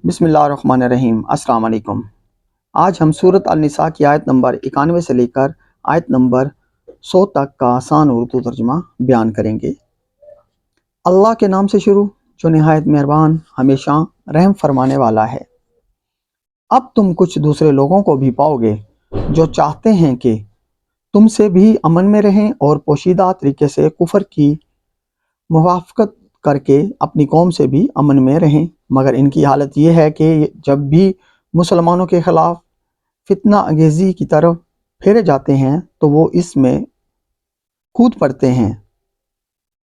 بسم اللہ الرحمن الرحیم۔ السلام علیکم۔ آج ہم سورۃ النساء کی آیت نمبر 91 سے لے کر آیت نمبر 100 تک کا آسان اردو ترجمہ بیان کریں گے۔ اللہ کے نام سے شروع جو نہایت مہربان ہمیشہ رحم فرمانے والا ہے۔ اب تم کچھ دوسرے لوگوں کو بھی پاؤ گے جو چاہتے ہیں کہ تم سے بھی امن میں رہیں اور پوشیدہ طریقے سے کفر کی موافقت کر کے اپنی قوم سے بھی امن میں رہیں، مگر ان کی حالت یہ ہے کہ جب بھی مسلمانوں کے خلاف فتنہ انگیزی کی طرف پھیرے جاتے ہیں تو وہ اس میں کود پڑتے ہیں۔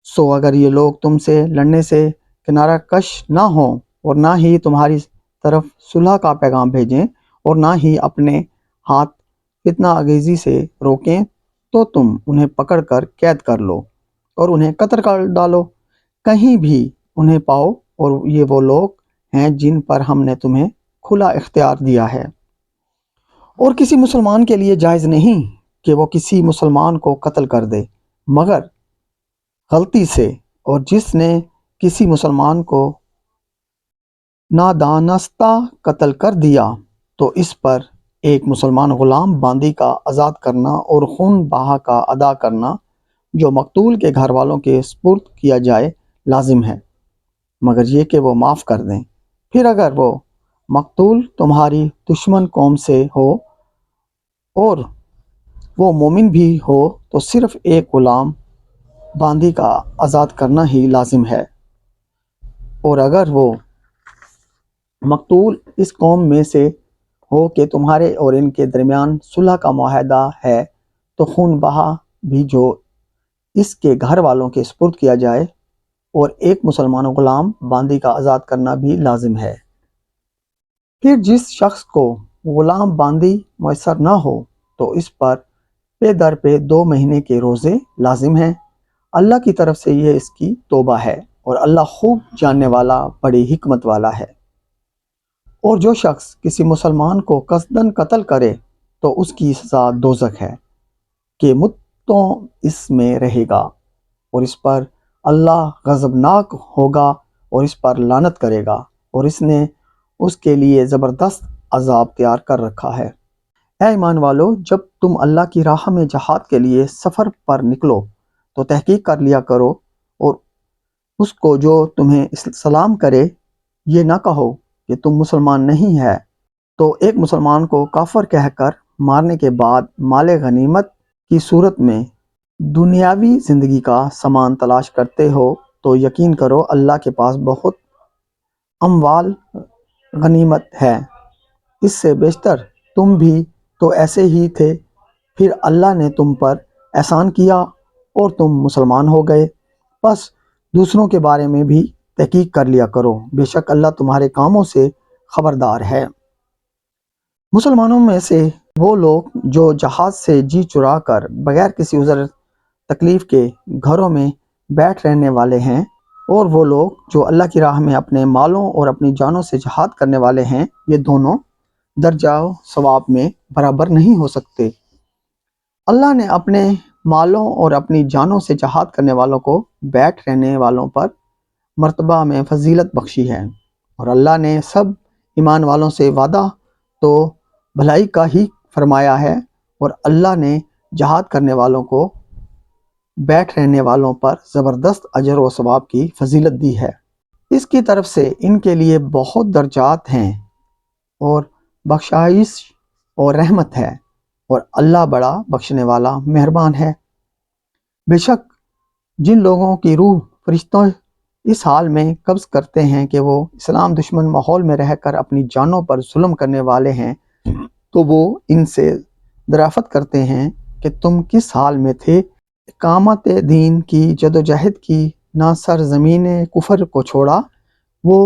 سو اگر یہ لوگ تم سے لڑنے سے کنارہ کش نہ ہوں اور نہ ہی تمہاری طرف صلح کا پیغام بھیجیں اور نہ ہی اپنے ہاتھ فتنہ انگیزی سے روکیں تو تم انہیں پکڑ کر قید کر لو اور انہیں قتل کر ڈالو۔ کہیں بھی انہیں پاؤ اور یہ وہ لوگ ہیں جن پر ہم نے تمہیں کھلا اختیار دیا ہے، اور کسی مسلمان کے لیے جائز نہیں کہ وہ کسی مسلمان کو قتل کر دے مگر غلطی سے، اور جس نے کسی مسلمان کو نادانستہ قتل کر دیا تو اس پر ایک مسلمان غلام باندی کا آزاد کرنا اور خون بہا کا ادا کرنا جو مقتول کے گھر والوں کے سپرد کیا جائے لازم ہے، مگر یہ کہ وہ معاف کر دیں۔ پھر اگر وہ مقتول تمہاری دشمن قوم سے ہو اور وہ مومن بھی ہو تو صرف ایک غلام باندی کا آزاد کرنا ہی لازم ہے، اور اگر وہ مقتول اس قوم میں سے ہو کہ تمہارے اور ان کے درمیان صلح کا معاہدہ ہے تو خون بہا بھی جو اس کے گھر والوں کے سپرد کیا جائے اور ایک مسلمان غلام باندی کا آزاد کرنا بھی لازم ہے۔ پھر جس شخص کو غلام باندی میسر نہ ہو تو اس پر پے در پہ 2 مہینے کے روزے لازم ہیں۔ اللہ کی طرف سے یہ اس کی توبہ ہے اور اللہ خوب جاننے والا بڑی حکمت والا ہے۔ اور جو شخص کسی مسلمان کو قصداً قتل کرے تو اس کی سزا دوزخ ہے کہ مدتوں اس میں رہے گا، اور اس پر اللہ غضبناک ہوگا اور اس پر لعنت کرے گا، اور اس نے اس کے لیے زبردست عذاب تیار کر رکھا ہے۔ اے ایمان والو، جب تم اللہ کی راہ میں جہاد کے لیے سفر پر نکلو تو تحقیق کر لیا کرو، اور اس کو جو تمہیں سلام کرے یہ نہ کہو کہ تم مسلمان نہیں ہے، تو ایک مسلمان کو کافر کہہ کر مارنے کے بعد مال غنیمت کی صورت میں دنیاوی زندگی کا سامان تلاش کرتے ہو تو یقین کرو اللہ کے پاس بہت اموال غنیمت ہے، اس سے بیشتر تم بھی تو ایسے ہی تھے، پھر اللہ نے تم پر احسان کیا اور تم مسلمان ہو گئے، بس دوسروں کے بارے میں بھی تحقیق کر لیا کرو، بے شک اللہ تمہارے کاموں سے خبردار ہے۔ مسلمانوں میں سے وہ لوگ جو جہاد سے جی چرا کر بغیر کسی عذر تکلیف کے گھروں میں بیٹھ رہنے والے ہیں، اور وہ لوگ جو اللہ کی راہ میں اپنے مالوں اور اپنی جانوں سے جہاد کرنے والے ہیں، یہ دونوں درجہ ثواب میں برابر نہیں ہو سکتے۔ اللہ نے اپنے مالوں اور اپنی جانوں سے جہاد کرنے والوں کو بیٹھ رہنے والوں پر مرتبہ میں فضیلت بخشی ہے، اور اللہ نے سب ایمان والوں سے وعدہ تو بھلائی کا ہی فرمایا ہے، اور اللہ نے جہاد کرنے والوں کو بیٹھ رہنے والوں پر زبردست اجر و ثواب کی فضیلت دی ہے۔ اس کی طرف سے ان کے لیے بہت درجات ہیں اور بخشائش اور رحمت ہے، اور اللہ بڑا بخشنے والا مہربان ہے۔ بے شک جن لوگوں کی روح فرشتوں اس حال میں قبض کرتے ہیں کہ وہ اسلام دشمن ماحول میں رہ کر اپنی جانوں پر ظلم کرنے والے ہیں، تو وہ ان سے دریافت کرتے ہیں کہ تم کس حال میں تھے، اقامت دین کی جدوجہد کی نہ سرزمین کفر کو چھوڑا؟ وہ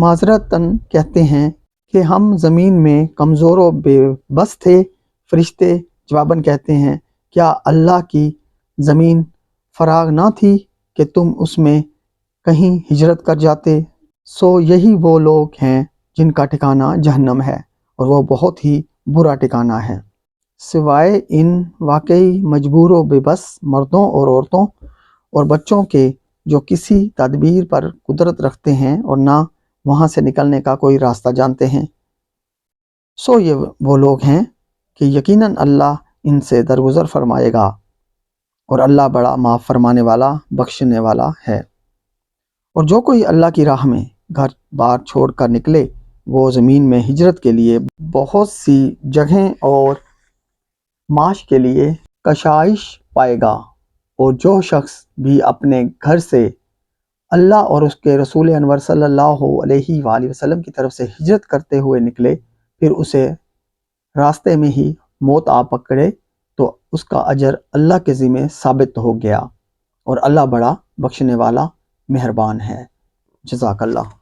معذرتاً کہتے ہیں کہ ہم زمین میں کمزور و بے بس تھے۔ فرشتے جواباً کہتے ہیں کیا اللہ کی زمین فراغ نہ تھی کہ تم اس میں کہیں ہجرت کر جاتے؟ سو یہی وہ لوگ ہیں جن کا ٹھکانہ جہنم ہے، اور وہ بہت ہی برا ٹھکانہ ہے۔ سوائے ان واقعی مجبور و بے بس مردوں اور عورتوں اور بچوں کے جو کسی تدبیر پر قدرت رکھتے ہیں اور نہ وہاں سے نکلنے کا کوئی راستہ جانتے ہیں؟ سو یہ وہ لوگ ہیں کہ یقیناً اللہ ان سے درگزر فرمائے گا، اور اللہ بڑا معاف فرمانے والا، بخشنے والا ہے۔ اور جو کوئی اللہ کی راہ میں گھر بار چھوڑ کر نکلے، وہ زمین میں ہجرت کے لیے بہت سی جگہیں اور معاش کے لیے کشائش پائے گا۔ اور جو شخص بھی اپنے گھر سے اللہ اور اس کے رسول انور صلی اللہ علیہ وآلہ وسلم کی طرف سے ہجرت کرتے ہوئے نکلے، پھر اسے راستے میں ہی موت آ پکڑے، تو اس کا اجر اللہ کے ذمہ ثابت ہو گیا، اور اللہ بڑا بخشنے والا مہربان ہے۔ جزاک اللہ۔